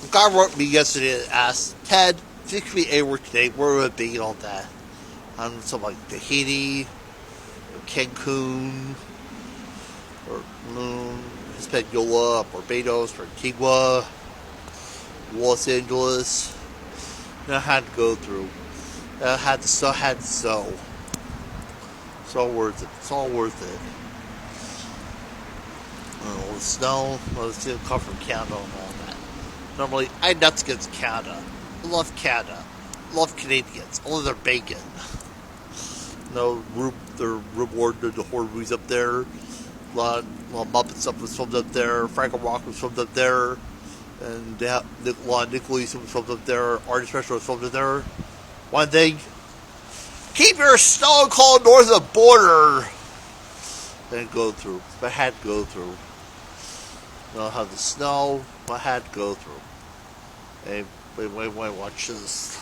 A guy wrote me yesterday and asked, Ted, if you could be anywhere today, where would it be and all that? On something like Tahiti, or Cancun, or Hispaniola, Barbados, or Antigua, Los Angeles. I had to go through. I had to so. It's all worth it. It's all worth it. The snow, it's going to come from Canada and all that. Normally, I nuts against Canada. I love Canada. I love Canadians. I love their bacon. No, they're rewarded the horror movies up there. A lot of Muppet stuff was filmed up there. Frank Rock was filmed up there. And they have a lot of Nicholas was filmed up there. Artist Special was filmed up there. One thing, keep your snow cold north of the border. Then go through. I had to go through. You know how the snow, I had to go through. Hey, wait, watch this.